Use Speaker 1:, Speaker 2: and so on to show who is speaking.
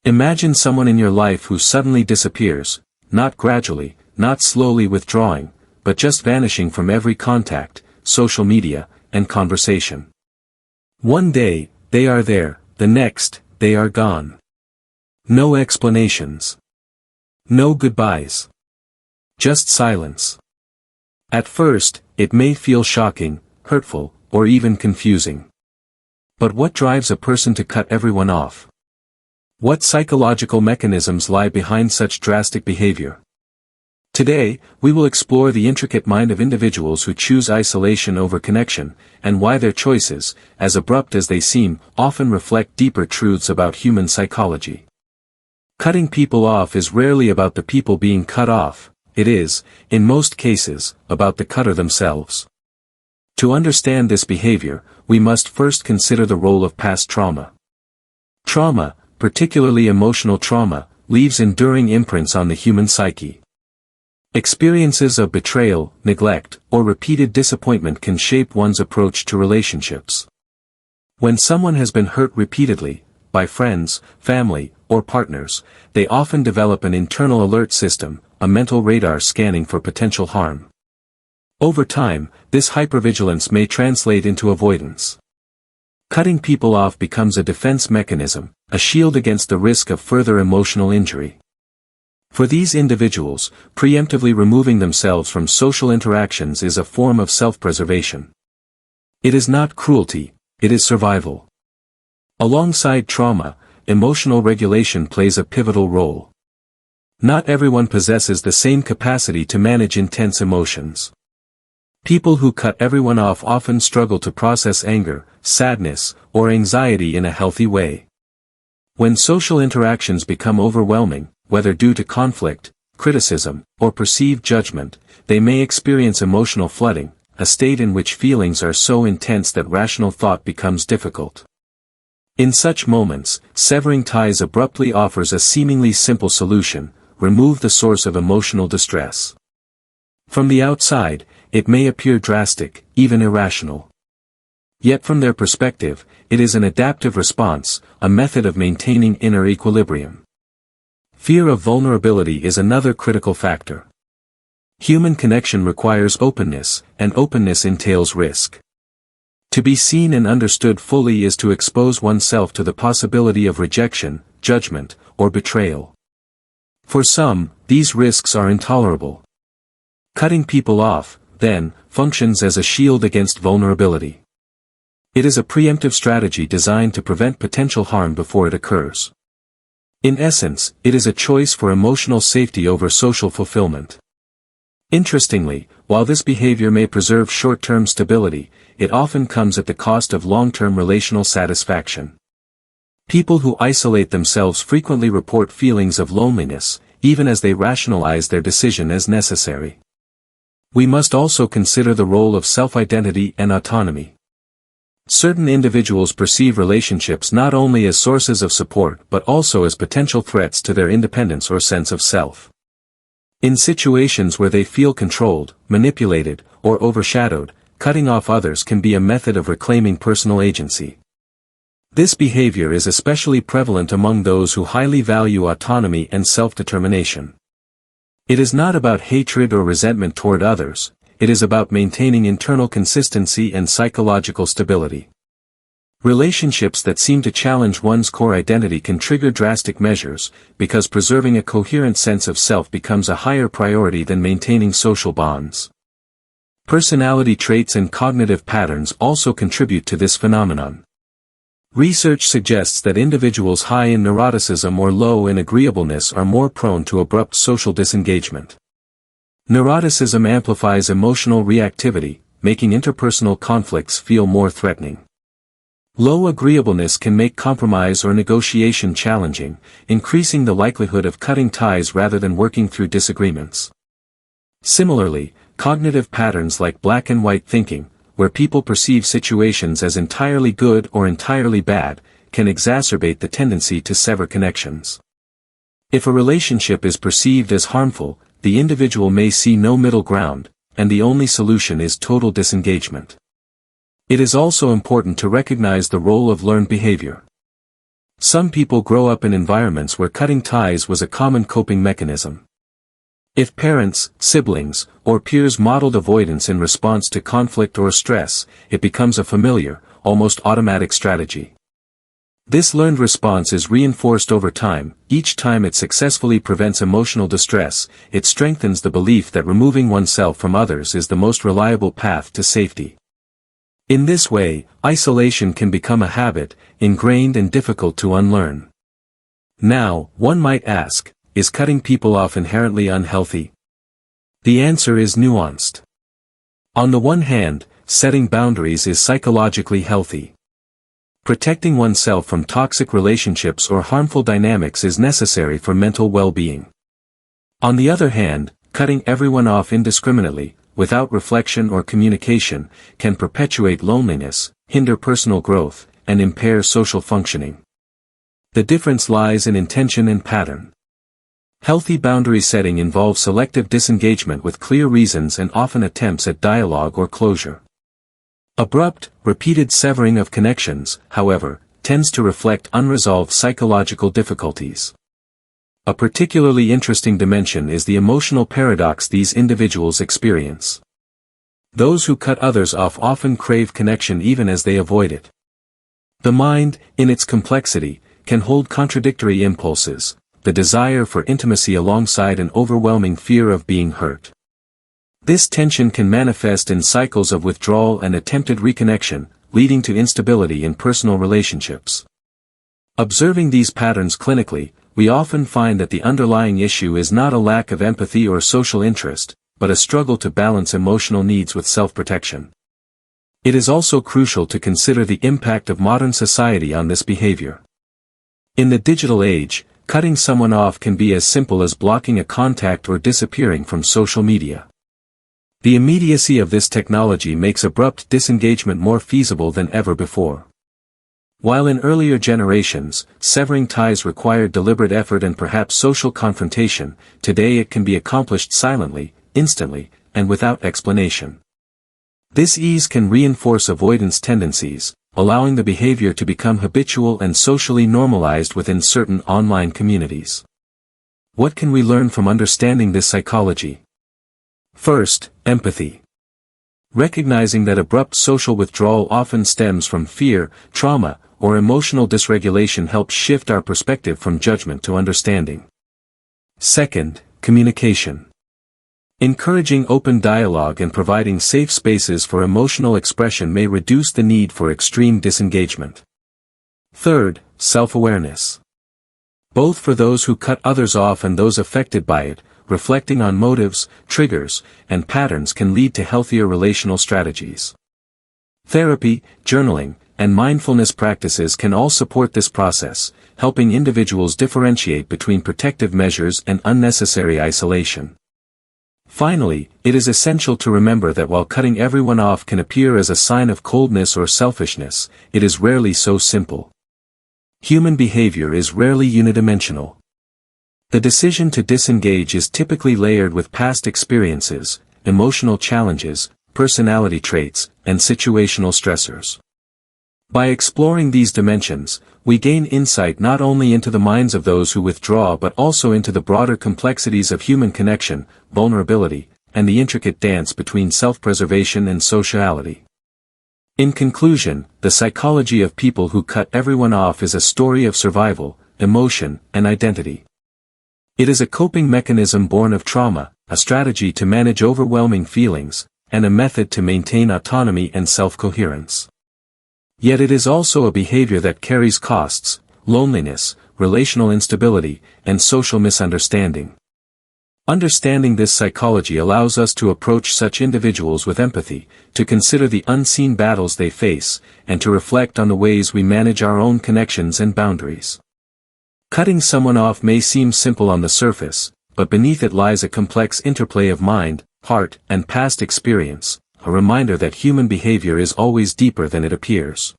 Speaker 1: Imagine someone in your life who suddenly disappears, not gradually, not slowly withdrawing, but just vanishing from every contact, social media, and conversation. One day, they are there, the next, they are gone. No explanations. No goodbyes. Just silence. At first, it may feel shocking, hurtful, or even confusing. But what drives a person to cut everyone off? What psychological mechanisms lie behind such drastic behavior? Today, we will explore the intricate mind of individuals who choose isolation over connection, and why their choices, as abrupt as they seem, often reflect deeper truths about human psychology. Cutting people off is rarely about the people being cut off, it is, in most cases, about the cutter themselves. To understand this behavior, we must first consider the role of past trauma. Trauma, particularly emotional trauma, leaves enduring imprints on the human psyche. Experiences of betrayal, neglect, or repeated disappointment can shape one's approach to relationships. When someone has been hurt repeatedly, by friends, family, or partners, they often develop an internal alert system, a mental radar scanning for potential harm. Over time, this hypervigilance may translate into avoidance. Cutting people off becomes a defense mechanism, a shield against the risk of further emotional injury. For these individuals, preemptively removing themselves from social interactions is a form of self-preservation. It is not cruelty, it is survival. Alongside trauma, emotional regulation plays a pivotal role. Not everyone possesses the same capacity to manage intense emotions. People who cut everyone off often struggle to process anger, sadness, or anxiety in a healthy way. When social interactions become overwhelming, whether due to conflict, criticism, or perceived judgment, they may experience emotional flooding, a state in which feelings are so intense that rational thought becomes difficult. In such moments, severing ties abruptly offers a seemingly simple solution: remove the source of emotional distress. From the outside, it may appear drastic, even irrational. Yet from their perspective, it is an adaptive response, a method of maintaining inner equilibrium. Fear of vulnerability is another critical factor. Human connection requires openness, and openness entails risk. To be seen and understood fully is to expose oneself to the possibility of rejection, judgment, or betrayal. For some, these risks are intolerable. Cutting people off, then, functions as a shield against vulnerability. It is a preemptive strategy designed to prevent potential harm before it occurs. In essence, it is a choice for emotional safety over social fulfillment. Interestingly, while this behavior may preserve short-term stability, it often comes at the cost of long-term relational satisfaction. People who isolate themselves frequently report feelings of loneliness, even as they rationalize their decision as necessary. We must also consider the role of self-identity and autonomy. Certain individuals perceive relationships not only as sources of support but also as potential threats to their independence or sense of self. In situations where they feel controlled, manipulated, or overshadowed, cutting off others can be a method of reclaiming personal agency. This behavior is especially prevalent among those who highly value autonomy and self-determination. It is not about hatred or resentment toward others, it is about maintaining internal consistency and psychological stability. Relationships that seem to challenge one's core identity can trigger drastic measures, because preserving a coherent sense of self becomes a higher priority than maintaining social bonds. Personality traits and cognitive patterns also contribute to this phenomenon. Research suggests that individuals high in neuroticism or low in agreeableness are more prone to abrupt social disengagement. Neuroticism amplifies emotional reactivity, making interpersonal conflicts feel more threatening. Low agreeableness can make compromise or negotiation challenging, increasing the likelihood of cutting ties rather than working through disagreements. Similarly, cognitive patterns like black and white thinking, where people perceive situations as entirely good or entirely bad, can exacerbate the tendency to sever connections. If a relationship is perceived as harmful, the individual may see no middle ground, and the only solution is total disengagement. It is also important to recognize the role of learned behavior. Some people grow up in environments where cutting ties was a common coping mechanism. If parents, siblings, or peers modeled avoidance in response to conflict or stress, it becomes a familiar, almost automatic strategy. This learned response is reinforced over time. Each time it successfully prevents emotional distress, it strengthens the belief that removing oneself from others is the most reliable path to safety. In this way, isolation can become a habit, ingrained and difficult to unlearn. Now, one might ask, is cutting people off inherently unhealthy? The answer is nuanced. On the one hand, setting boundaries is psychologically healthy. Protecting oneself from toxic relationships or harmful dynamics is necessary for mental well-being. On the other hand, cutting everyone off indiscriminately, without reflection or communication, can perpetuate loneliness, hinder personal growth, and impair social functioning. The difference lies in intention and pattern. Healthy boundary setting involves selective disengagement with clear reasons and often attempts at dialogue or closure. Abrupt, repeated severing of connections, however, tends to reflect unresolved psychological difficulties. A particularly interesting dimension is the emotional paradox these individuals experience. Those who cut others off often crave connection even as they avoid it. The mind, in its complexity, can hold contradictory impulses, the desire for intimacy alongside an overwhelming fear of being hurt. This tension can manifest in cycles of withdrawal and attempted reconnection, leading to instability in personal relationships. Observing these patterns clinically, we often find that the underlying issue is not a lack of empathy or social interest, but a struggle to balance emotional needs with self-protection. It is also crucial to consider the impact of modern society on this behavior. In the digital age, cutting someone off can be as simple as blocking a contact or disappearing from social media. The immediacy of this technology makes abrupt disengagement more feasible than ever before. While in earlier generations, severing ties required deliberate effort and perhaps social confrontation, today it can be accomplished silently, instantly, and without explanation. This ease can reinforce avoidance tendencies, allowing the behavior to become habitual and socially normalized within certain online communities. What can we learn from understanding this psychology? First, empathy. Recognizing that abrupt social withdrawal often stems from fear, trauma, or emotional dysregulation helps shift our perspective from judgment to understanding. Second, communication. Encouraging open dialogue and providing safe spaces for emotional expression may reduce the need for extreme disengagement. Third, self-awareness. Both for those who cut others off and those affected by it, reflecting on motives, triggers, and patterns can lead to healthier relational strategies. Therapy, journaling, and mindfulness practices can all support this process, helping individuals differentiate between protective measures and unnecessary isolation. Finally, it is essential to remember that while cutting everyone off can appear as a sign of coldness or selfishness, it is rarely so simple. Human behavior is rarely unidimensional. The decision to disengage is typically layered with past experiences, emotional challenges, personality traits, and situational stressors. By exploring these dimensions, we gain insight not only into the minds of those who withdraw but also into the broader complexities of human connection, vulnerability, and the intricate dance between self-preservation and sociality. In conclusion, the psychology of people who cut everyone off is a story of survival, emotion, and identity. It is a coping mechanism born of trauma, a strategy to manage overwhelming feelings, and a method to maintain autonomy and self-coherence. Yet it is also a behavior that carries costs, loneliness, relational instability, and social misunderstanding. Understanding this psychology allows us to approach such individuals with empathy, to consider the unseen battles they face, and to reflect on the ways we manage our own connections and boundaries. Cutting someone off may seem simple on the surface, but beneath it lies a complex interplay of mind, heart, and past experience, a reminder that human behavior is always deeper than it appears.